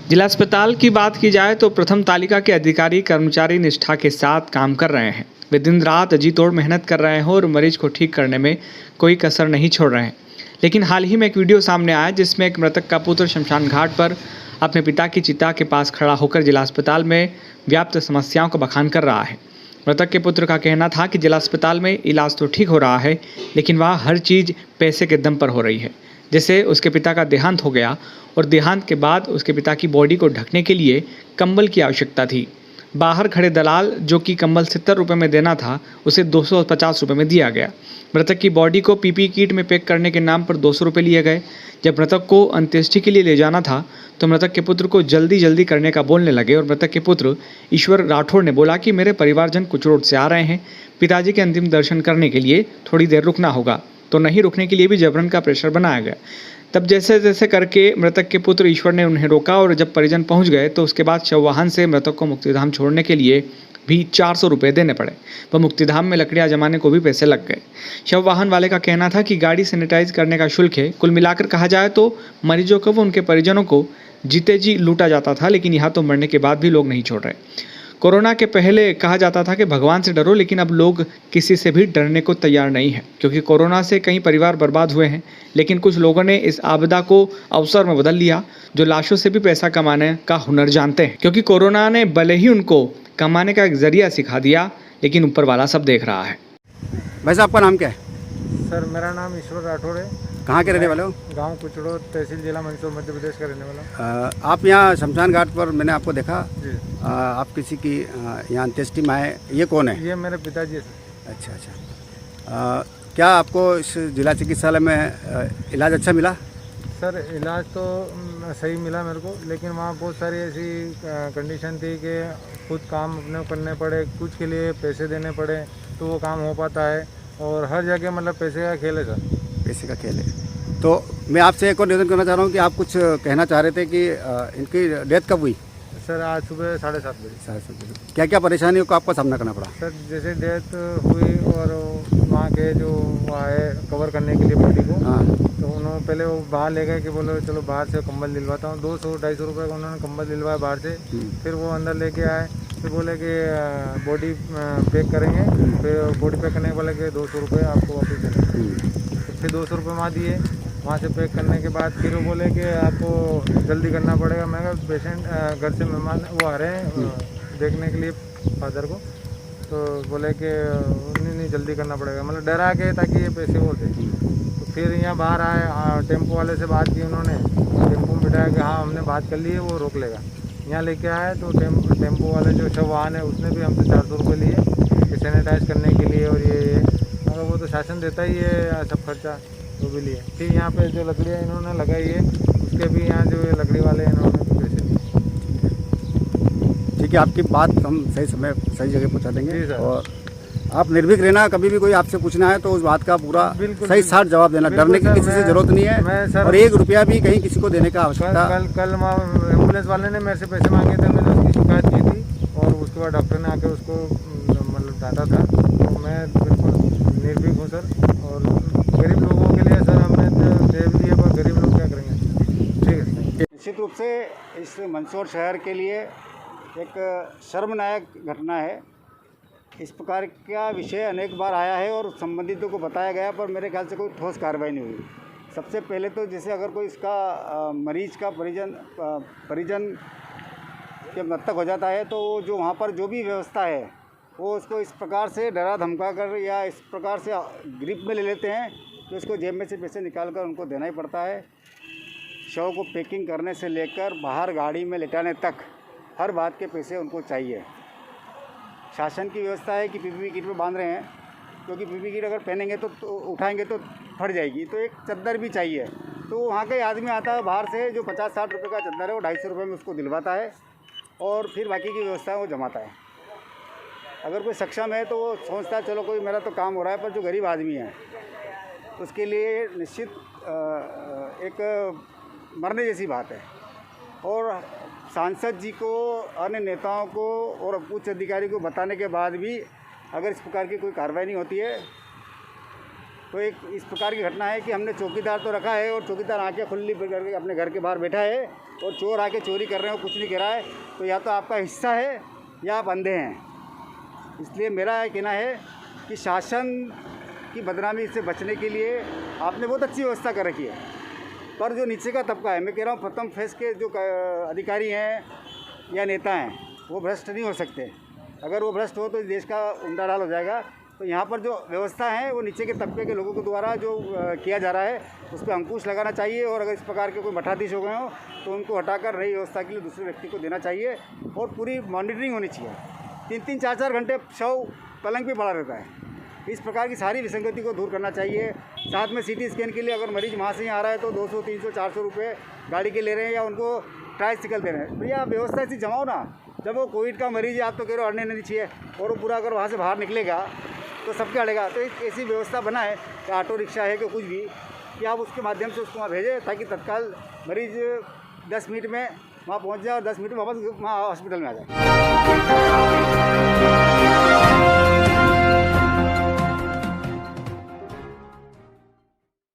जिला अस्पताल की बात की जाए तो प्रथम तालिका के अधिकारी कर्मचारी निष्ठा के साथ काम कर रहे हैं। वे दिन रात जी तोड़ मेहनत कर रहे हैं और मरीज को ठीक करने में कोई कसर नहीं छोड़ रहे हैं। लेकिन हाल ही में एक वीडियो सामने आया जिसमें एक मृतक का पुत्र शमशान घाट पर अपने पिता की चिता के पास खड़ा होकर जिला अस्पताल में व्याप्त समस्याओं का बखान कर रहा है। मृतक के पुत्र का कहना था कि जिला अस्पताल में इलाज तो ठीक हो रहा है, लेकिन वहाँ हर चीज़ पैसे के दम पर हो रही है। जैसे उसके पिता का देहांत हो गया और देहांत के बाद उसके पिता की बॉडी को ढकने के लिए कंबल की आवश्यकता थी। बाहर खड़े दलाल जो कि कंबल 70 रुपये में देना था, उसे 250 रुपये में दिया गया। मृतक की बॉडी को पीपी किट में पैक करने के नाम पर 200 रुपये लिए गए। जब मृतक को अंत्येष्टि के लिए ले जाना था तो मृतक के पुत्र को जल्दी जल्दी करने का बोलने लगे और मृतक के पुत्र ईश्वर राठौड़ ने बोला कि मेरे परिवारजन कुछ रोड से आ रहे हैं, पिताजी के अंतिम दर्शन करने के लिए थोड़ी देर रुकना होगा। तो नहीं रुकने के लिए भी जबरन का प्रेशर बनाया गया। तब जैसे जैसे करके मृतक के पुत्र ईश्वर ने उन्हें रोका और जब परिजन पहुंच गए तो उसके बाद शव वाहन से मृतक को मुक्तिधाम छोड़ने के लिए भी 400 रुपये देने पड़े। वह मुक्तिधाम में लकड़ियां जमाने को भी पैसे लग गए। शव वाहन वाले का कहना था कि गाड़ी सैनिटाइज करने का शुल्क है। कुल मिलाकर कहा जाए तो मरीजों को व उनके परिजनों को जीते जी लूटा जाता था, लेकिन यहाँ तो मरने के बाद भी लोग नहीं छोड़ रहे। कोरोना के पहले कहा जाता था कि भगवान से डरो, लेकिन अब लोग किसी से भी डरने को तैयार नहीं है, क्योंकि कोरोना से कई परिवार बर्बाद हुए हैं। लेकिन कुछ लोगों ने इस आपदा को अवसर में बदल लिया, जो लाशों से भी पैसा कमाने का हुनर जानते हैं। क्योंकि कोरोना ने भले ही उनको कमाने का एक जरिया सिखा दिया, लेकिन ऊपर वाला सब देख रहा है। भाई साहब, आपका नाम क्या है? सर, मेरा नाम ईश्वर राठौड़ है। कहाँ के रहने वाले हो? गांव कुचड़ो, तहसील जिला मंदसौर, मध्य प्रदेश का रहने वाला। आप यहाँ शमशान घाट पर मैंने आपको देखा। जी। आप किसी की यहाँ अंत्येष्टि में आए, ये कौन है? ये मेरे पिताजी है सर। अच्छा अच्छा। क्या आपको इस जिला चिकित्सालय में इलाज अच्छा मिला? सर, इलाज तो सही मिला मेरे को, लेकिन वहाँ बहुत सारी ऐसी कंडीशन थी कि खुद काम अपने को करने पड़े, कुछ के लिए पैसे देने पड़े तो वो काम हो पाता है। और हर जगह मतलब पैसे का खेल है सर। पैसे का खेल है। तो मैं आपसे एक और निवेदन करना चाह रहा हूँ कि आप कुछ कहना चाह रहे थे कि इनकी डेथ कब हुई? सर, आज सुबह 7:30 बजे। 7:30 बजे। क्या क्या परेशानियों को आपको सामना करना पड़ा? सर, जैसे डेथ हुई और वहाँ के जो आए कवर करने के लिए बॉडी को, हाँ। तो उन्होंने पहले वो बाहर ले गए कि बोलो चलो बाहर से कंबल दिलवाता हूँ। 200-250 रुपये का उन्होंने कंबल दिलवाया बाहर से। फिर वो अंदर लेके आए, फिर बोले कि बॉडी पैक करेंगे। फिर बॉडी पैक करने के बोले कि 200 रुपये आपको वापस देंगे। तो फिर 200 रुपये वहाँ दिए। वहाँ से पैक करने के बाद फिर वो बोले कि आपको जल्दी करना पड़ेगा। मैं कहा पेशेंट घर से मेहमान वो आ रहे हैं देखने के लिए फादर को, तो बोले कि नहीं जल्दी करना पड़ेगा, मतलब डरा के ताकि ये पैसे वो दे। तो फिर यहाँ बाहर आए, टेम्पो वाले से बात की उन्होंने, टेम्पो में बिठाया कि हाँ हमने बात कर ली है, वो रोक लेगा। यहाँ लेके आए तो टेम्पो वाले जो शव वाहन है उसने भी हमसे 400 रुपये लिए सैनिटाइज करने के लिए। और ये मगर वो तो शासन देता ही है सब खर्चा, वो भी लिए। फिर यहाँ पे जो लकड़ियाँ इन्होंने लगाई है उसके भी यहाँ जो लकड़ी वाले इन्होंने भी पैसे दिए। ठीक है, आपकी बात हम सही समय सही जगह पहुँचा देंगे। जी सर। और आप निर्भीक रहना, कभी भी कोई आपसे पूछना है तो उस बात का पूरा बिल्कुल, सही साथ जवाब देना। डरने की सर, किसी से जरूरत नहीं है। और 1 रुपया भी कहीं किसी को देने का आवश्यकता। कल एम्बुलेंस वाले ने मेरे से पैसे मांगे थे, मैंने उसकी शिकायत की थी और उसके बाद डॉक्टर ने आके उसको मतलब डांटा था। तो मैं बिल्कुल निर्भीक हूँ सर। और गरीब लोगों के लिए सर हमने दे भी दिया, पर गरीब लोग क्या करेंगे। ठीक है। निश्चित रूप से इस मंदसौर शहर के लिए एक शर्मनाक घटना है। इस प्रकार का विषय अनेक बार आया है और संबंधितों को बताया गया, पर मेरे ख्याल से कोई ठोस कार्रवाई नहीं हुई। सबसे पहले तो जैसे अगर कोई इसका मरीज का परिजन के मृतक हो जाता है तो जो वहाँ पर जो भी व्यवस्था है वो उसको इस प्रकार से डरा धमका कर या इस प्रकार से ग्रिप में ले लेते हैं कि उसको जेब में से पैसे निकाल कर उनको देना ही पड़ता है। शव को पैकिंग करने से लेकर बाहर गाड़ी में लेटाने तक हर बात के पैसे उनको चाहिए। शासन की व्यवस्था है कि पीपीई किट में बांध रहे हैं, क्योंकि पीपीई किट अगर पहनेंगे तो उठाएंगे तो फट जाएगी, तो एक चद्दर भी चाहिए। तो वहाँ का आदमी आता है बाहर से, जो 50-60 रुपये का चद्दर है वो 250 रुपये में उसको दिलवाता है और फिर बाकी की व्यवस्था वो जमाता है। अगर कोई सक्षम है तो वो सोचता है चलो कोई मेरा तो काम हो रहा है, पर जो गरीब आदमी है उसके लिए निश्चित एक मरने जैसी बात है। और सांसद जी को, अन्य नेताओं को और उच्च अधिकारी को बताने के बाद भी अगर इस प्रकार की कोई कार्रवाई नहीं होती है तो एक इस प्रकार की घटना है कि हमने चौकीदार तो रखा है और चौकीदार आंखें खुली करके अपने घर के बाहर बैठा है और चोर आके चोरी कर रहे हो, कुछ नहीं कह रहा है। तो या तो आपका हिस्सा है या आप अंधे हैं। इसलिए मेरा यह कहना है कि शासन की बदनामी से बचने के लिए आपने बहुत अच्छी व्यवस्था कर रखी है, पर जो नीचे का तबका है, मैं कह रहा हूँ प्रथम फेस के जो अधिकारी हैं या नेता हैं, वो भ्रष्ट नहीं हो सकते। अगर वो भ्रष्ट हो तो देश का उंडा डाल हो जाएगा। तो यहाँ पर जो व्यवस्था है वो नीचे के तबके के लोगों के द्वारा जो किया जा रहा है उस पर अंकुश लगाना चाहिए, और अगर इस प्रकार के कोई मठाधीश हो गए हो तो उनको हटाकर नई व्यवस्था के लिए दूसरे व्यक्ति को देना चाहिए, और पूरी मॉनिटरिंग होनी चाहिए। 3-3, 4-4 घंटे शव पलंग पे पड़ा रहता है। इस प्रकार की सारी विसंगति को दूर करना चाहिए। साथ में सीटी स्कैन के लिए अगर मरीज वहाँ से ही आ रहा है तो 200, 300, 400 रुपये गाड़ी के ले रहे हैं या उनको ट्राइसिकल दे रहे हैं। भैया व्यवस्था ऐसी जमाओ ना। जब वो कोविड का मरीज है, आप तो कह रहे हो अड़ने नहीं चाहिए, और वो पूरा अगर वहाँ से बाहर निकलेगा तो सबके अड़ेगा। तो एक ऐसी व्यवस्था बनाए कि ऑटो रिक्शा है कि कुछ भी, कि आप उसके माध्यम से उसको वहाँ भेजें, ताकि तत्काल मरीज 10 मिनट में वहाँ पहुँच जाए और 10 मिनट में वापस वहाँ हॉस्पिटल में आ जाए।